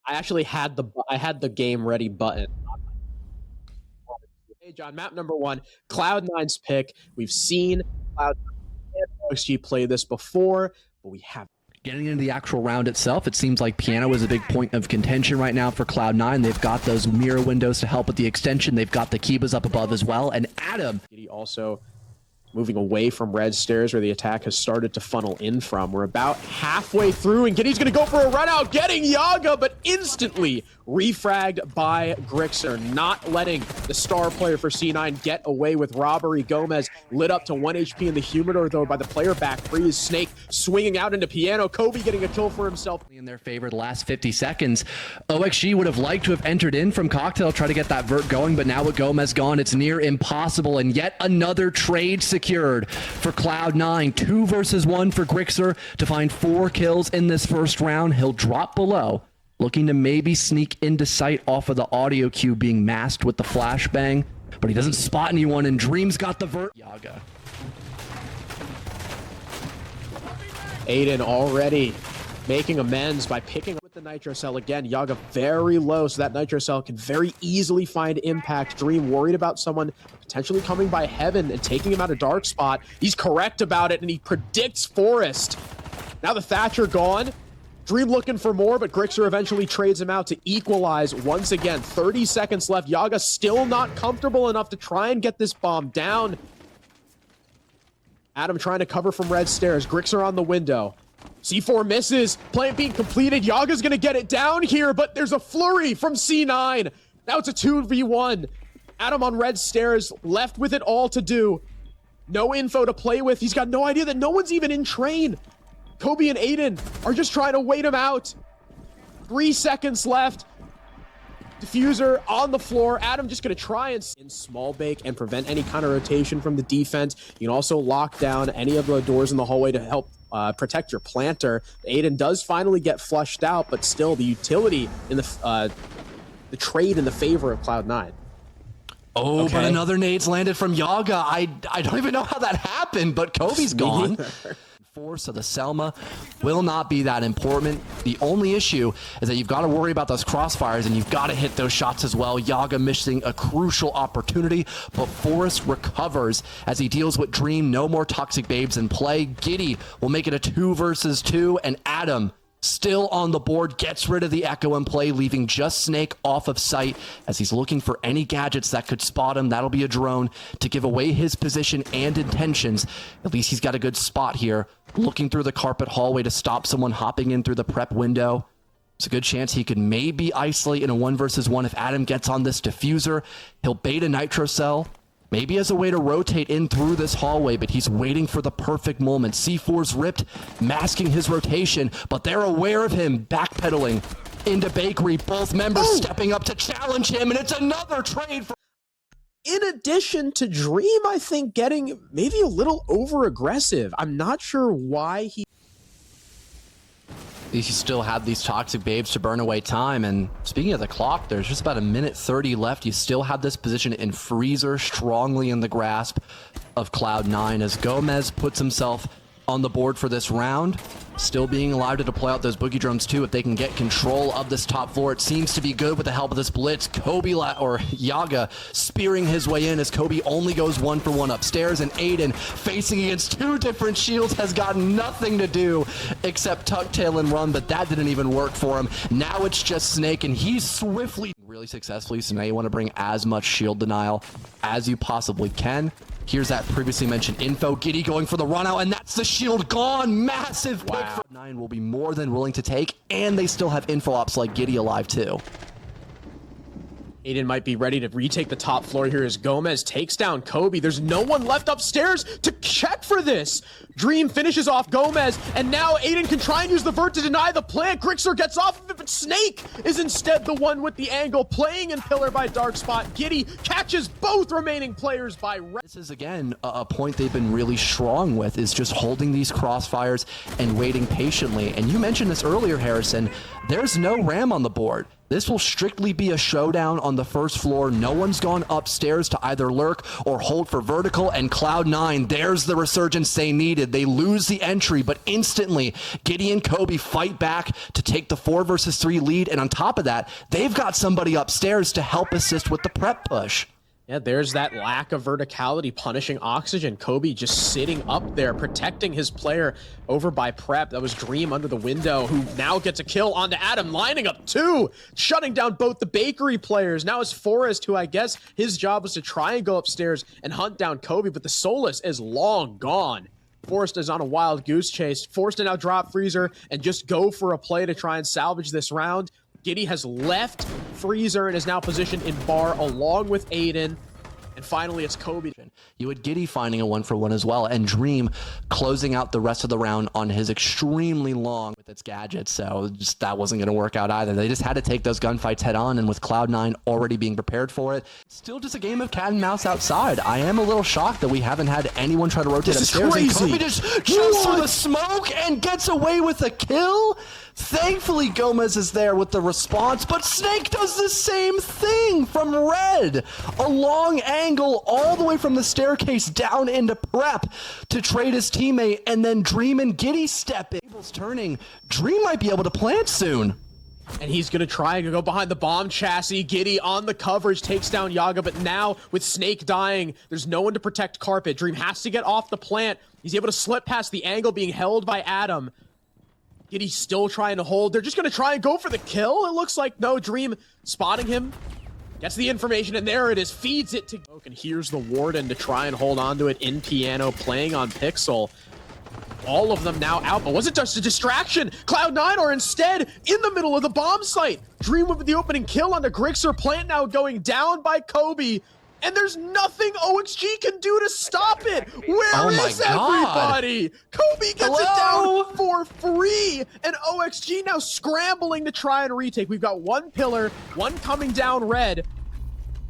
I actually had the game ready button. Hey John, map number 1, Cloud9's pick. We've seen Cloud9 and LCQ play this before, but we haven't. Getting into the actual round itself, it seems like Piano is a big point of contention right now for Cloud9. They've got those mirror windows to help with the extension. They've got the Kibas up above as well. And Adam Also moving away from red stairs where the attack has started to funnel in from. We're about halfway through, and Giddy's going to go for a run out, getting Yaga, but instantly refragged by Grixer, not letting the star player for C9 get away with robbery. Gomez lit up to 1 HP in the Humidor, though, by the player back freeze. Snake swinging out into Piano. Kobe getting a kill for himself. In their favor the last 50 seconds. OXG would have liked to have entered in from Cocktail, try to get that vert going, but now with Gomez gone, it's near impossible, and yet another trade secured for Cloud9. 2 versus 1 for Grixer to find 4 kills in this first round. He'll drop below, looking to maybe sneak into sight off of the audio cue being masked with the flashbang, but he doesn't spot anyone, and Dream's got the vert. Yaga. Aiden already making amends by picking up with the Nitro Cell again. Yaga very low, so that Nitro Cell can very easily find impact. Dream worried about someone potentially coming by Heaven and taking him out of Dark Spot. He's correct about it, and he predicts Forest. Now the Thatcher gone. Dream looking for more, but Grixer eventually trades him out to equalize once again. 30 seconds left. Yaga still not comfortable enough to try and get this bomb down. Adam trying to cover from red stairs. Grixer on the window. C4 misses. Plant being completed. Yaga's going to get it down here, but there's a flurry from C9. Now it's a 2v1. Adam on red stairs, left with it all to do. No info to play with. He's got no idea that no one's even in train. Kobe and Aiden are just trying to wait him out. 3 seconds left. Diffuser on the floor. Adam just going to try and in small bake and prevent any kind of rotation from the defense. You can also lock down any of the doors in the hallway to help protect your planter. Aiden does finally get flushed out, but still the utility in the trade in the favor of Cloud9. Oh, Okay. but another nade's landed from Yaga. I don't even know how that happened, but Kobe's gone. So the Selma will not be that important. The only issue is that you've got to worry about those crossfires, and you've got to hit those shots as well. Yaga missing a crucial opportunity, but Forrest recovers as he deals with Dream. No more toxic babes in play. Giddy will make it a 2 versus 2, and Adam still on the board, gets rid of the Echo in play, leaving just Snake off of sight as he's looking for any gadgets that could spot him. That'll be a drone to give away his position and intentions. At least he's got a good spot here, looking through the carpet hallway to stop someone hopping in through the prep window. It's a good chance he could maybe isolate in a 1 versus 1 if Adam gets on this diffuser. He'll bait a Nitro Cell, maybe as a way to rotate in through this hallway, but he's waiting for the perfect moment. C4's ripped, masking his rotation, but they're aware of him, backpedaling into Bakery. Both members stepping up to challenge him, and it's another trade for... In addition to Dream, I think, getting maybe a little over-aggressive. I'm not sure why he... He still had these toxic babes to burn away time, and speaking of the clock, there's just about 1:30 left. You still have this position in Freezer strongly in the grasp of Cloud9 as Gomez puts himself on the board for this round, still being allowed to deploy out those boogie drones too if they can get control of this top floor. It seems to be good with the help of this blitz. Yaga spearing his way in as Kobe only goes 1 for 1 upstairs, and Aiden facing against 2 different shields has got nothing to do except tuck tail and run, but that didn't even work for him. Now it's just Snake, and he's swiftly really successfully, so now you want to bring as much shield denial as you possibly can. Here's that previously mentioned info. Giddy going for the run out, and that's the shield gone. Massive pick for 9 will be more than willing to take, and they still have info ops like Giddy alive too. Aiden might be ready to retake the top floor here as Gomez takes down Kobe. There's no one left upstairs to check for this. Dream finishes off Gomez, and now Aiden can try and use the vert to deny the plant. Grixer gets off of it, but Snake is instead the one with the angle, playing in pillar by Dark Spot. Giddy catches both remaining players by red. This is, again, a point they've been really strong with, is just holding these crossfires and waiting patiently. And you mentioned this earlier, Harrison. There's no Ram on the board. This will strictly be a showdown on the first floor. No one's gone upstairs to either lurk or hold for vertical, and Cloud9, there's the resurgence they needed. They lose the entry, but instantly, Giddy and Kobe fight back to take the 4 versus 3 lead, and on top of that, they've got somebody upstairs to help assist with the prep push. Yeah, there's that lack of verticality punishing Oxygen. Kobe just sitting up there, protecting his player over by Prep. That was Dream under the window, who now gets a kill onto Adam, lining up 2, shutting down both the bakery players. Now it's Forrest, who I guess his job was to try and go upstairs and hunt down Kobe, but the Solus is long gone. Forrest is on a wild goose chase, forced to now drop Freezer and just go for a play to try and salvage this round. Giddy has left Freezer and is now positioned in bar along with Aiden. And finally, it's Kobe. You had Giddy finding a 1-for-1 as well, and Dream closing out the rest of the round on his extremely long with its gadgets. So just that wasn't going to work out either. They just had to take those gunfights head on, and with Cloud9 already being prepared for it, still just a game of cat and mouse outside. I am a little shocked that we haven't had anyone try to rotate upstairs. This is crazy. And Kobe just jumps through the smoke and gets away with a kill. Thankfully, Gomez is there with the response, but Snake does the same thing from red. A long angle all the way from the staircase down into Prep to trade his teammate, and then Dream and Giddy step in. Tables turning. Dream might be able to plant soon. And he's going to try and go behind the bomb chassis. Giddy on the coverage takes down Yaga, but now with Snake dying, there's no one to protect Carpet. Dream has to get off the plant. He's able to slip past the angle being held by Adam. Giddy's still trying to hold. They're just going to try and go for the kill. It looks like no. Dream spotting him. Gets the information, and there it is. Feeds it to... And here's the Warden to try and hold on to it in piano, playing on Pixel. All of them now out, but was it just a distraction? Cloud9 are instead in the middle of the bomb site. Dream with the opening kill onto Grixer. Plant now going down by Kobe. And there's nothing OXG can do to stop it. Where is everybody? Kobe gets it down for free. And OXG now scrambling to try and retake. We've got one pillar, one coming down red.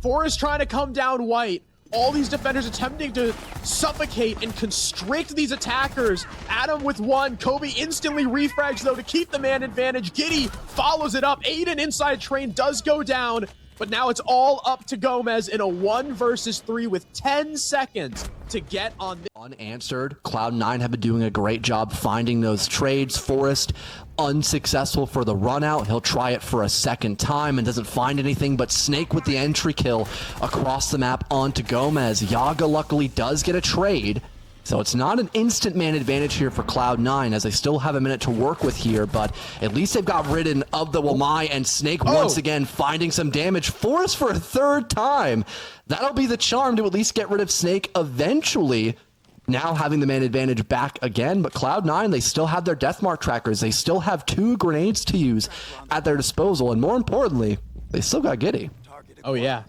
4 is trying to come down white. All these defenders attempting to suffocate and constrict these attackers. Adam with 1. Kobe instantly refrags, though, to keep the man advantage. Giddy follows it up. Aiden inside train does go down. But now it's all up to Gomez in a 1 versus 3 with 10 seconds to get on this. Unanswered. Cloud9 have been doing a great job finding those trades. Forrest unsuccessful for the run out. He'll try it for a second time and doesn't find anything, but Snake with the entry kill across the map onto Gomez. Yaga luckily does get a trade. So it's not an instant man advantage here for Cloud9, as they still have a minute to work with here, but at least they've got rid of the Wamai, and Snake once again finding some damage. Forrest for a 3rd time. That'll be the charm to at least get rid of Snake eventually. Now having the man advantage back again, but Cloud9, they still have their deathmark trackers. They still have 2 grenades to use at their disposal, and more importantly, they still got Giddy. Oh yeah,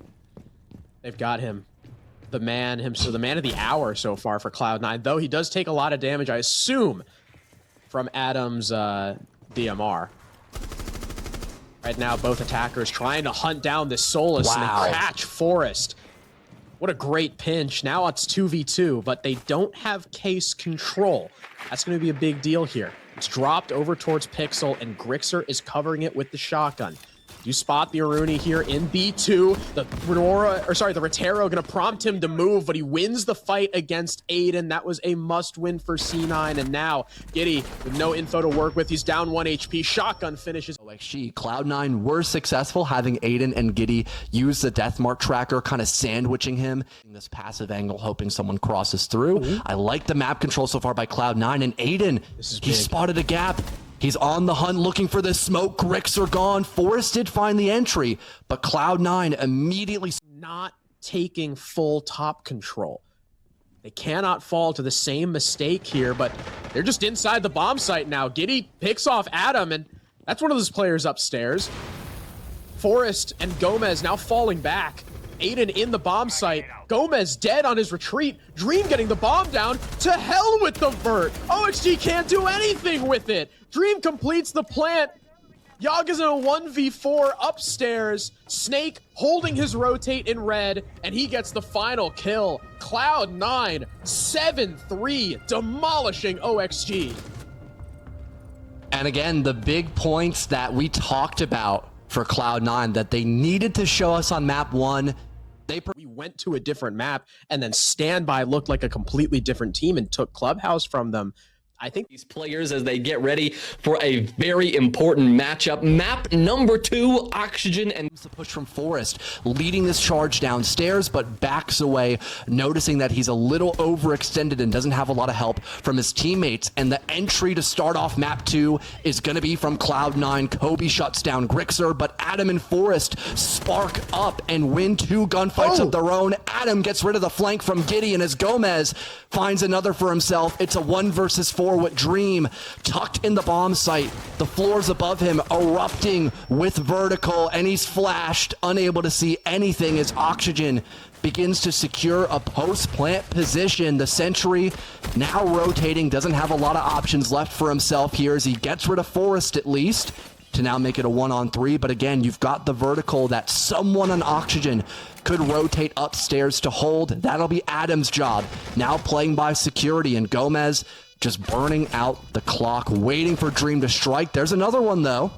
they've got him. The man himself, the man of the hour so far for Cloud9, though he does take a lot of damage, I assume, from Adam's DMR. Right now, both attackers trying to hunt down this Solus and catch Forrest. What a great pinch. Now it's 2v2, but they don't have case control. That's going to be a big deal here. It's dropped over towards Pixel, and Grixer is covering it with the shotgun. You spot the Aruni here in B2. The Rotero gonna prompt him to move, but he wins the fight against Aiden. That was a must-win for C9, and now Giddy with no info to work with. He's down 1 HP. Shotgun finishes. OXG, Cloud9 were successful having Aiden and Giddy use the deathmark tracker, kind of sandwiching him in this passive angle, hoping someone crosses through. I like the map control so far by Cloud9, and Aiden, he spotted a gap. He's on the hunt looking for this smoke. Grixer gone. Forrest did find the entry, but Cloud9 immediately not taking full top control. They cannot fall to the same mistake here, but they're just inside the bomb site now. Giddy picks off Adam, and that's one of those players upstairs. Forrest and Gomez now falling back. Aiden in the bomb site. Gomez dead on his retreat. Dream getting the bomb down. To hell with the vert. OXG can't do anything with it. Dream completes the plant. Yaga's in a 1v4 upstairs. Snake holding his rotate in red, and he gets the final kill. Cloud9, 7-3, demolishing OXG. And again, the big points that we talked about for Cloud9 that they needed to show us on map 1. We went to a different map, and then Standby looked like a completely different team and took Clubhouse from them. I think these players as they get ready for a very important matchup. Map number 2, Oxygen, and the push from Forest, leading this charge downstairs, but backs away, noticing that he's a little overextended and doesn't have a lot of help from his teammates. And the entry to start off map 2 is going to be from Cloud9. Kobe shuts down Grixer, but Adam and Forest spark up and win 2 gunfights of their own. Adam gets rid of the flank from Giddy, and as Gomez finds another for himself, it's a 1 versus 4 with Dream tucked in the bomb site. The floors above him erupting with vertical, and he's flashed, unable to see anything as Oxygen begins to secure a post-plant position. The Sentry now rotating, doesn't have a lot of options left for himself here as he gets rid of Forest at least to now make it a 1-on-3. But again, you've got the vertical that someone on Oxygen could rotate upstairs to hold. That'll be Adam's job. Now playing by security, and Gomez just burning out the clock, waiting for Dream to strike. There's another one, though.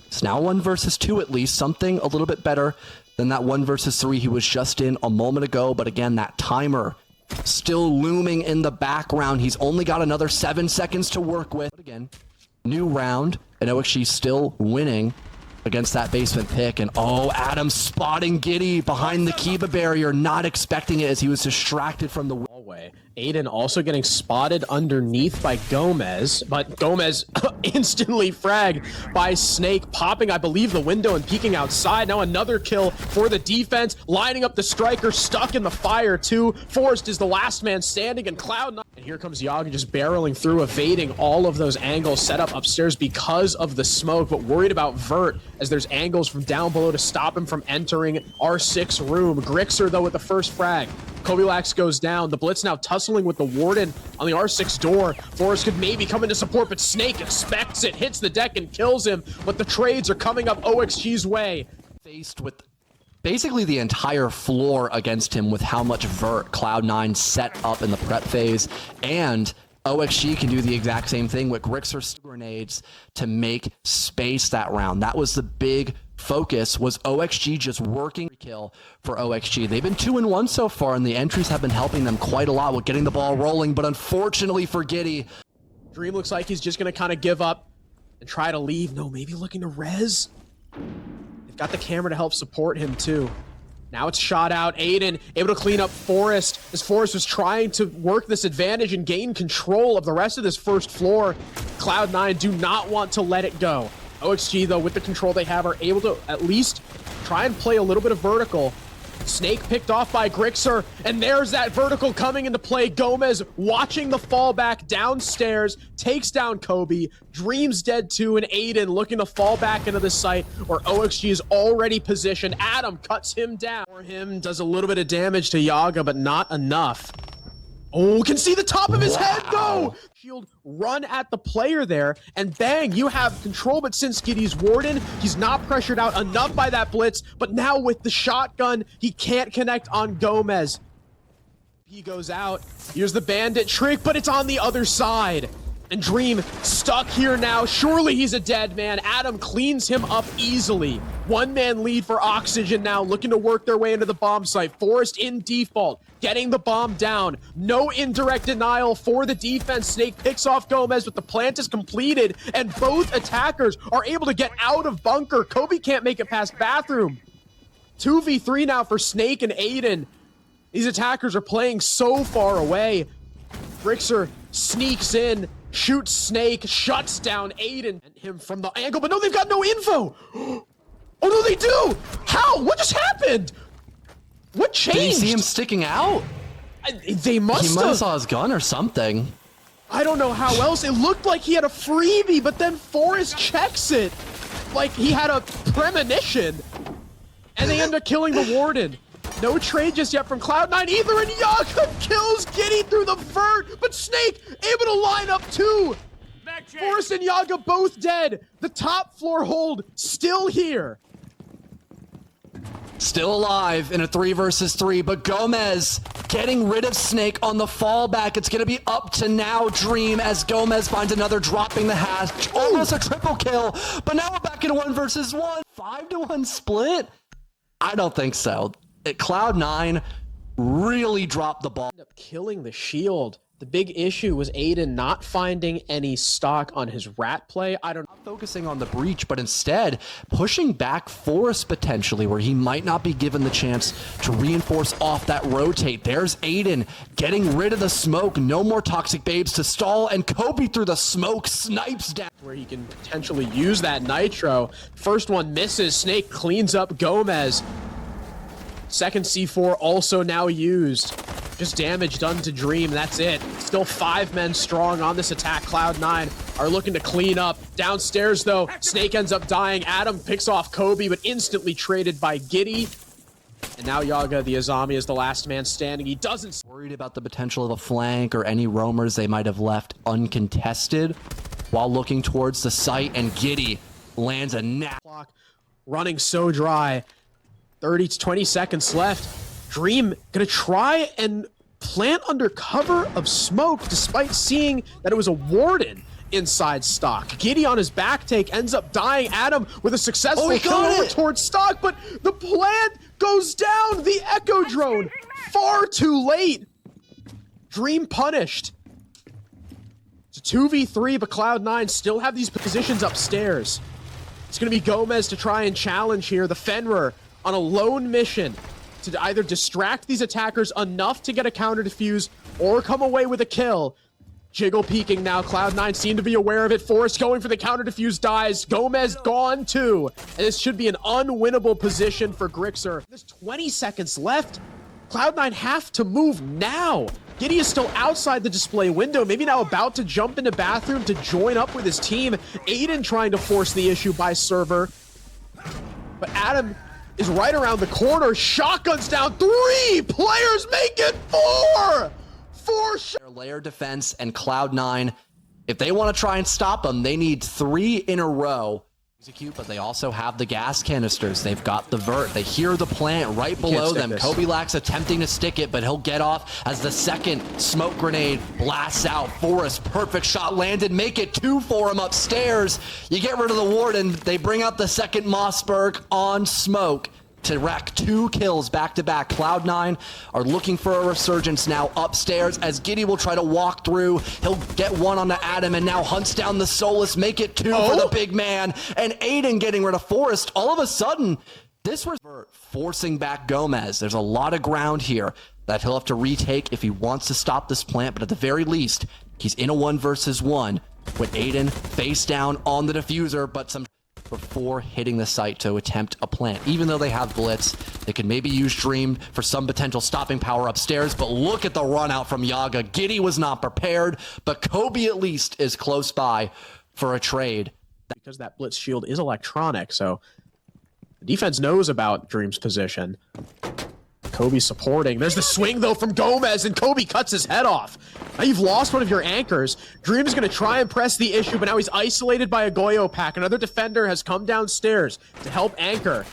It's now 1 versus 2 at least, something a little bit better than that 1 versus 3 he was just in a moment ago. But again, that timer still looming in the background. He's only got another 7 seconds to work with. But again, new round, and OXG still winning against that basement pick. And Adam spotting Giddy behind the Kiba barrier, not expecting it as he was distracted from the hallway. Aiden also getting spotted underneath by Gomez, but Gomez instantly fragged by Snake, popping, I believe, the window and peeking outside. Now another kill for the defense, lining up the striker, stuck in the fire too. Forrest is the last man standing, and Cloud9. And here comes Yaga just barreling through, evading all of those angles set up upstairs because of the smoke, but worried about Vert as there's angles from down below to stop him from entering R6 room. Grixer, though, with the first frag. Kobilax goes down. The Blitz now tussling with the Warden on the R6 door. Forrest could maybe come into support, but Snake expects it, hits the deck and kills him. But the trades are coming up OXG's way. Faced with basically the entire floor against him with how much Vert Cloud9 set up in the prep phase, and OXG can do the exact same thing with Grixer grenades to make space that round. That was the big focus, was OXG just working kill for OXG. They've been 2-1 so far, and the entries have been helping them quite a lot with getting the ball rolling, but unfortunately for Giddy, Dream looks like he's just going to kind of give up and try to leave. No, maybe looking to res? They've got the camera to help support him too. Now it's shot out. Aiden able to clean up Forrest as Forrest was trying to work this advantage and gain control of the rest of this first floor. Cloud9 do not want to let it go. OXG, though, with the control they have, are able to at least try and play a little bit of vertical. Snake picked off by Grixer, and there's that vertical coming into play. Gomez watching the fallback downstairs, takes down Kobe. Dream's dead too, and Aiden looking to fall back into the site where OXG is already positioned. Adam cuts him down. For him, does a little bit of damage to Yaga, but not enough. Oh, can see the top of his head, though! Shield run at the player there, and bang, you have control, but since Giddy's Warden, he's not pressured out enough by that Blitz, but now with the shotgun, he can't connect on Gomez. He goes out. Here's the Bandit trick, but it's on the other side. And Dream stuck here now. Surely he's a dead man. Adam cleans him up easily. One-man lead for Oxygen now, looking to work their way into the bomb site. Forrest in default, getting the bomb down. No indirect denial for the defense. Snake picks off Gomez, but the plant is completed, and both attackers are able to get out of bunker. Kobe can't make it past bathroom. 2v3 now for Snake and Aiden. These attackers are playing so far away. Grixer sneaks in, shoots Snake, shuts down Aiden and him from the angle, but no, they've got no info. Oh no, they do! How? What just happened? What changed? Did you see him sticking out? They must have. He might have saw his gun or something. I don't know how else. It looked like he had a freebie, but then Forrest checks it. Like he had a premonition. And they end up killing the Warden. No trade just yet from Cloud9 either, and Yaga kills Giddy through the vert, but Snake able to line up too. Forrest and Yaga both dead. The top floor hold still here. Still alive in a 3 versus 3, but Gomez getting rid of Snake on the fallback. It's going to be up to now Dream as Gomez finds another, dropping the hatch. Almost a triple kill, but now we're back in 1 versus 1. 5-1 split? I don't think so. Cloud9 really dropped the ball. Ended up killing the shield. The big issue was Aiden not finding any stock on his rat play. I don't know. Not focusing on the breach, but instead pushing back Forrest potentially, where he might not be given the chance to reinforce off that rotate. There's Aiden getting rid of the smoke. No more toxic babes to stall, and Kobe through the smoke snipes down. Where he can potentially use that nitro. First one misses. Snake cleans up Gomez. Second C4 also now used. Just damage done to Dream, that's it. Still 5 men strong on this attack. Cloud9 are looking to clean up. Downstairs though, Snake ends up dying. Adam picks off Kobe, but instantly traded by Giddy. And now Yaga, the Azami, is the last man standing. He doesn't... Worried about the potential of a flank or any roamers they might have left uncontested while looking towards the site, and Giddy lands a nap. Clock running so dry. 20 seconds left. Dream gonna try and plant under cover of smoke despite seeing that it was a warden inside stock. Giddy on his back take ends up dying. Adam with a successful kill over towards stock, but the plant goes down. The echo drone far too late. Dream punished. It's a 2v3, but Cloud9 still have these positions upstairs. It's gonna be Gomez to try and challenge here. The Fenrir on a lone mission to either distract these attackers enough to get a counter defuse or come away with a kill. Jiggle peeking now. Cloud9 seem to be aware of it. Forrest going for the counter defuse, dies. Gomez gone too. And this should be an unwinnable position for Grixer. There's 20 seconds left. Cloud9 have to move now. Giddy is still outside the display window, maybe now about to jump into bathroom to join up with his team. Aiden trying to force the issue by server. But Adam is right around the corner. Shotguns down. 3 players make it 4. 4 Their layer defense, and Cloud9, if they want to try and stop them, they need 3 in a row. Execute, but they also have the gas canisters. They've got the vert. They hear the plant right below them. Kobe Lax attempting to stick it, but he'll get off as the second smoke grenade blasts out. Forrest, perfect shot landed. Make it 2 for him upstairs. You get rid of the warden. They bring out the second Mossberg on smoke to rack 2 kills back-to-back. Cloud9 are looking for a resurgence now upstairs as Giddy will try to walk through. He'll get 1 on the Adam and now hunts down the Solus. Make it 2 for the big man. And Aiden getting rid of Forrest. All of a sudden, this was forcing back Gomez. There's a lot of ground here that he'll have to retake if he wants to stop this plant, but at the very least, he's in a 1 versus 1 with Aiden face down on the diffuser, but some before hitting the site to attempt a plant. Even though they have blitz, they could maybe use Dream for some potential stopping power upstairs, but look at the run out from Yaga. Giddy was not prepared, but Kobe at least is close by for a trade. Because that blitz shield is electronic, so the defense knows about Dream's position. Kobe supporting. There's the swing though from Gomez, and Kobe cuts his head off. Now you've lost one of your anchors. Dream is going to try and press the issue, but now he's isolated by a Goyo pack. Another defender has come downstairs to help anchor.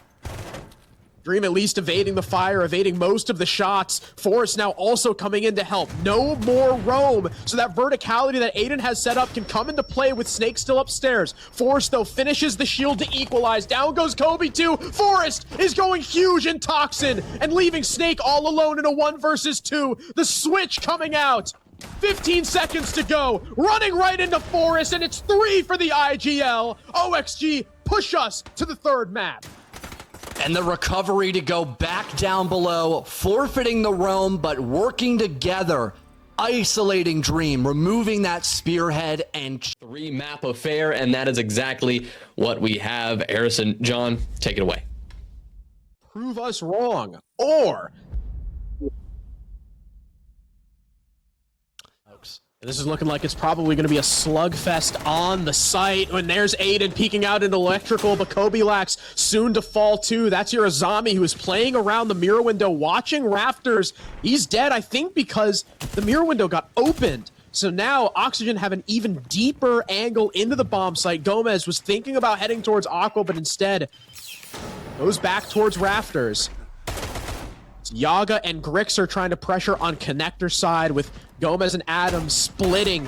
Dream at least evading the fire, evading most of the shots. Forrest now also coming in to help. No more roam, so that verticality that Aiden has set up can come into play with Snake still upstairs. Forrest, though, finishes the shield to equalize. Down goes Kobe, too. Forrest is going huge in Toxin and leaving Snake all alone in a 1 versus 2. The switch coming out. 15 seconds to go. Running right into Forrest, and it's 3 for the IGL. OXG push us to the 3rd map. And the recovery to go back down below, forfeiting the roam, but working together, isolating Dream, removing that spearhead, and 3 map affair, and that is exactly what we have. Harrison, John, take it away. Prove us wrong, or this is looking like it's probably going to be a slugfest on the site. When there's Aiden peeking out into electrical, but Kobe Lax soon to fall too. That's your Azami who is playing around the mirror window, watching Rafters. He's dead, I think, because the mirror window got opened. So now Oxygen have an even deeper angle into the bomb site. Gomez was thinking about heading towards Aqua, but instead goes back towards Rafters. It's Yaga and Grixer trying to pressure on connector side with Gomez and Adam splitting.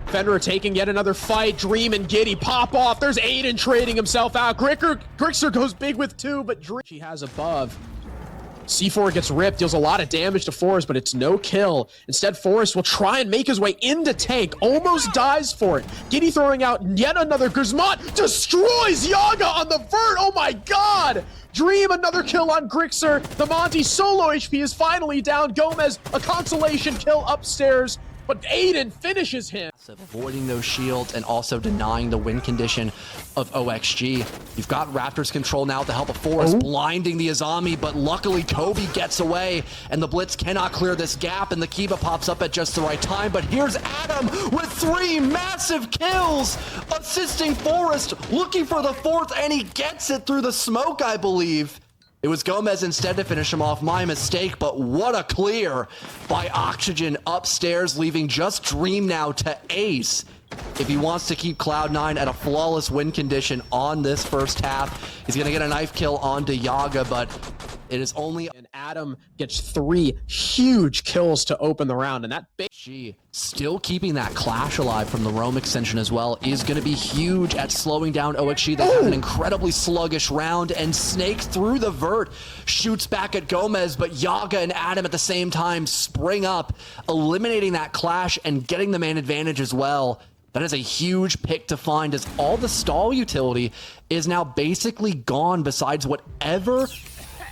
Fenrir taking yet another fight. Dream and Giddy pop off. There's Aiden trading himself out. Grixer goes big with 2, but Dream she has above. C4 gets ripped, deals a lot of damage to Forrest, but it's no kill. Instead, Forrest will try and make his way into tank, almost dies for it. Giddy throwing out yet another. Grismont destroys Yaga on the vert. Oh my god! Dream, another kill on Grixer. The Monty solo HP is finally down. Gomez, a consolation kill upstairs, but Aiden finishes him. Avoiding those shields and also denying the win condition of OXG. You've got Raptors control now with the help of Forrest, blinding the Azami, but luckily Kobe gets away and the Blitz cannot clear this gap, and the Kiba pops up at just the right time. But here's Adam with 3 massive kills, assisting Forrest, looking for the 4th, and he gets it through the smoke, I believe. It was Gomez instead to finish him off. My mistake, but what a clear by Oxygen upstairs, leaving just Dream now to ace if he wants to keep Cloud9 at a flawless win condition on this first half. He's going to get a knife kill onto Yaga, but it is only... And Adam gets 3 huge kills to open the round, and that She still keeping that clash alive from the Roam extension as well is going to be huge at slowing down OXG. They have an incredibly sluggish round, and Snake through the vert shoots back at Gomez, but Yaga and Adam at the same time spring up, eliminating that clash and getting the man advantage as well. That is a huge pick to find, as all the stall utility is now basically gone besides whatever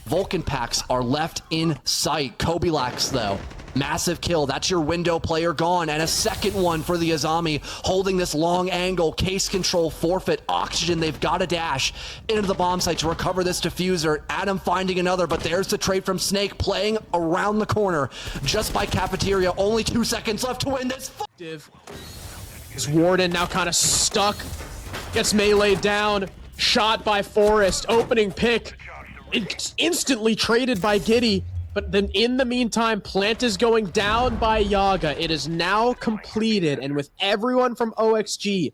Vulcan packs are left in sight. Kobe Lax, though, massive kill. That's your window player gone, and a second one for the Azami, holding this long angle. Case control forfeit. Oxygen, they've got to dash into the bomb site to recover this diffuser. Adam finding another, but there's the trade from Snake, playing around the corner just by Cafeteria. Only 2 seconds left to win this. Is Warden now kind of stuck, gets meleeed down, shot by Forrest, opening pick, instantly traded by Giddy, but then in the meantime, Plant is going down by Yaga. It is now completed, and with everyone from OXG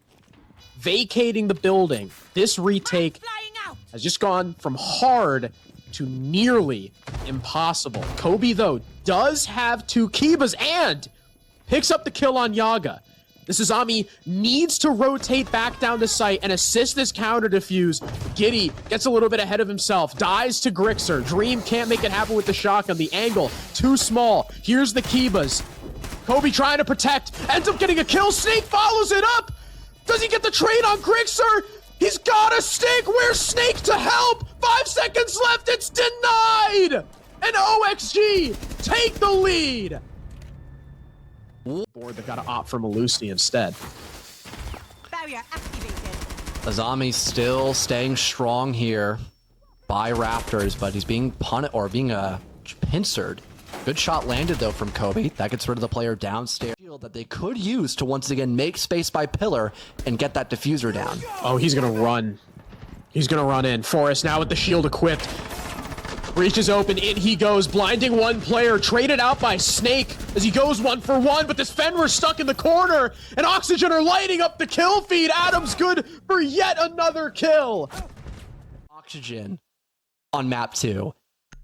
vacating the building, this retake has just gone from hard to nearly impossible. Kobe, though, does have 2 Kibas and picks up the kill on Yaga. This Azami needs to rotate back down to site and assist this counter defuse. Giddy gets a little bit ahead of himself, dies to Grixer. Dream can't make it happen with the shotgun. The angle, too small. Here's the Kibas. Kobe trying to protect, ends up getting a kill. Snake follows it up. Does he get the trade on Grixer? He's got a stick. Where's Snake to help? 5 seconds left. It's denied. And OXG take the lead. Board that got to opt for Malusi instead. Barrier activated. Azami still staying strong here by Raptors, but he's being punted or being pincered. Good shot landed though from Kobe. That gets rid of the player downstairs. That they could use to once again make space by Pillar and get that diffuser down. Oh, he's gonna run. He's gonna run in. Forrest now with the shield equipped. Reaches open, in he goes, blinding one player, traded out by Snake as he goes 1 for 1, but this Fenrir stuck in the corner, and Oxygen are lighting up the kill feed. Adam's good for yet another kill. Oxygen on map 2.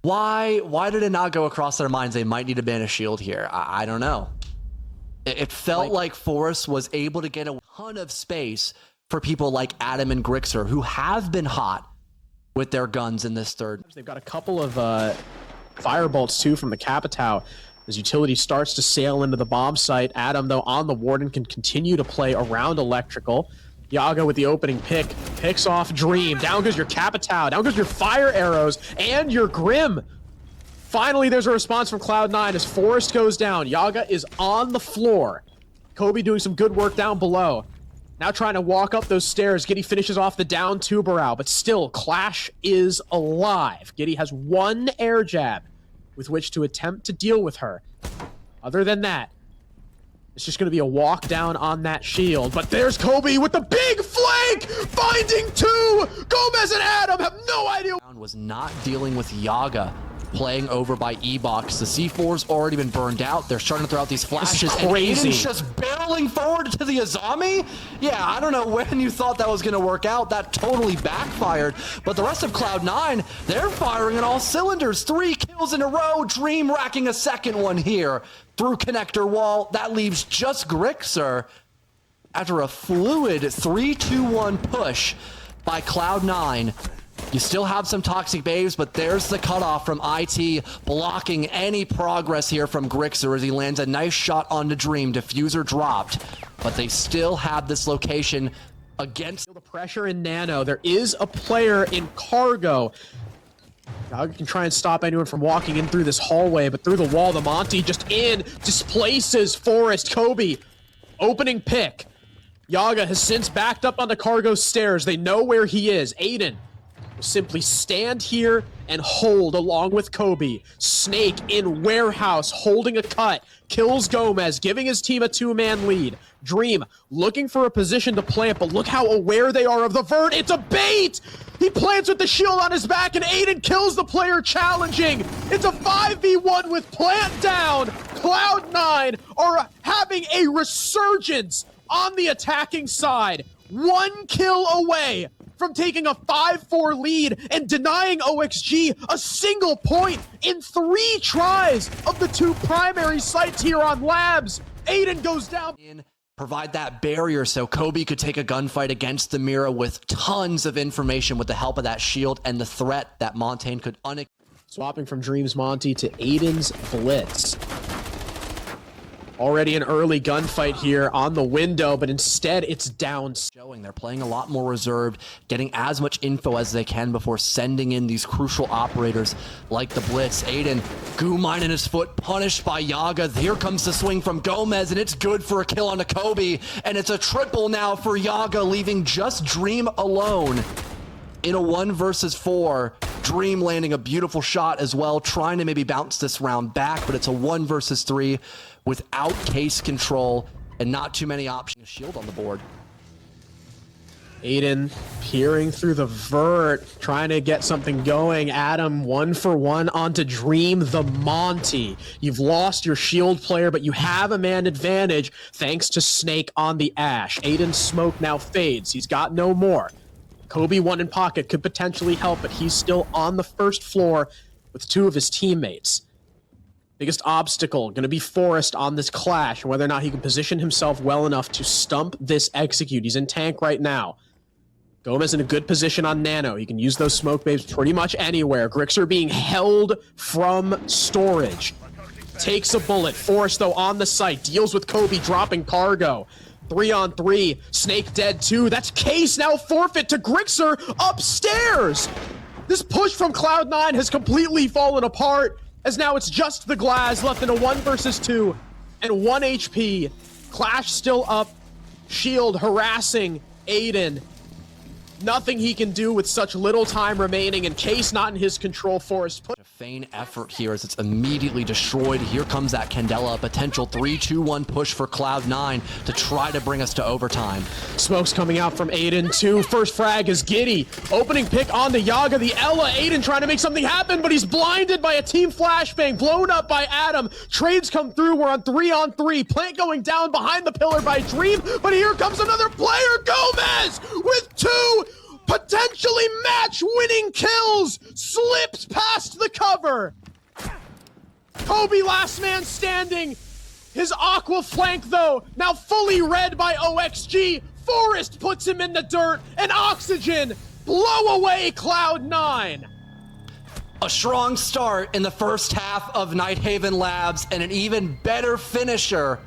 Why did it not go across their minds they might need to ban a shield here? I don't know. It felt like Forrest was able to get a ton of space for people like Adam and Grixer, who have been hot with their guns in this third. They've got a couple of firebolts too from the Capitao as utility starts to sail into the bomb site. Adam, though, on the Warden can continue to play around electrical. Yaga with the opening pick, picks off Dream. Down goes your Capitao, down goes your fire arrows, and your Grim. Finally, there's a response from Cloud9 as Forrest goes down. Yaga is on the floor. Kobe doing some good work down below. Now trying to walk up those stairs. Giddy finishes off the down Tubarao, but still, Clash is alive. Giddy has 1 air jab with which to attempt to deal with her. Other than that, it's just going to be a walk down on that shield. But there's Kobe with the big flank, finding 2. Gomez and Adam have no idea. Was not dealing with Yaga playing over by E-Box. The C4's already been burned out. They're starting to throw out these flashes. Crazy. And Aiden's just barreling forward to the Azami. Yeah, I don't know when you thought that was going to work out. That totally backfired. But the rest of Cloud9, they're firing on all cylinders. 3 kills in a row. Dream racking a second one here through connector wall. That leaves just Grixer. After a fluid 3-2-1 push by Cloud9, you still have some toxic babes, but there's the cutoff from IT, blocking any progress here from Grixer as he lands a nice shot onto Dream. Diffuser dropped, but they still have this location against The pressure in Nano. There is a player in Cargo. Yaga can try and stop anyone from walking in through this hallway, but through the wall, the Monty just in, displaces Forest. Kobe, opening pick. Yaga has since backed up on the Cargo stairs. They know where he is. Aiden will simply stand here and hold along with Kobe. Snake in warehouse, holding a cut. Kills Gomez, giving his team a 2-man lead. Dream looking for a position to plant, but look how aware they are of the vert. It's a bait! He plants with the shield on his back, and Aiden kills the player challenging. It's a 5v1 with plant down. Cloud9 are having a resurgence on the attacking side. 1 kill away from taking a 5-4 lead and denying OXG a single point in 3 tries of the 2 primary sites here on Labs. Aiden goes down. provide that barrier so Kobe could take a gunfight against the Mira with tons of information with the help of that shield and the threat that Montaigne could Swapping from Dreams Monty to Aiden's Blitz. Already an early gunfight here on the window, but instead it's down. Showing they're playing a lot more reserved, getting as much info as they can before sending in these crucial operators like the Blitz. Aiden, goo mine in his foot, punished by Yaga. Here comes the swing from Gomez, and it's good for a kill onto Kobe. And it's a triple now for Yaga, leaving just Dream alone in a 1 versus 4. Dream landing a beautiful shot as well, trying to maybe bounce this round back, but it's a 1 versus 3 without case control and not too many options. Shield on the board. Aiden peering through the vert, trying to get something going. Adam 1 for 1 onto Dream the Monty. You've lost your shield player, but you have a man advantage thanks to Snake on the Ash. Aiden's smoke now fades. He's got no more. Kobe 1 in pocket could potentially help, but he's still on the first floor with 2 of his teammates. Biggest obstacle going to be Forest on this clash, and whether or not he can position himself well enough to stump this execute. He's in tank right now. Gomez in a good position on Nano. He can use those smoke babes pretty much anywhere. Grixer being held from storage. Takes a bullet. Forest, though, on the site. Deals with Kobe, dropping Cargo. 3-on-3. Snake dead too. That's Case now forfeit to Grixer upstairs. This push from Cloud9 has completely fallen apart, as now it's just the Glass left in a 1 versus 2 and 1 HP. Clash still up. Shield harassing Aiden. Nothing he can do with such little time remaining, and Case not in his control. Forest put A feign effort here as it's immediately destroyed. Here comes that Candela, a potential 3-2-1 push for Cloud9 to try to bring us to overtime. Smoke's coming out from Aiden too. First frag is Giddy. Opening pick on the Yaga, the Ella. Aiden trying to make something happen, but he's blinded by a team flashbang. Blown up by Adam. Trades come through. We're on 3-on-3. Plant going down behind the pillar by Dream, but here comes another player. Gomez with 2 potentially match-winning kills. Slips past the cover. Kobe last man standing. His aqua flank, though, now fully read by OXG. Forest puts him in the dirt, and Oxygen blow away Cloud9. A strong start in the first half of Nighthaven Labs, and an even better finisher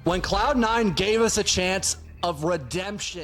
when Cloud9 gave us a chance of redemption.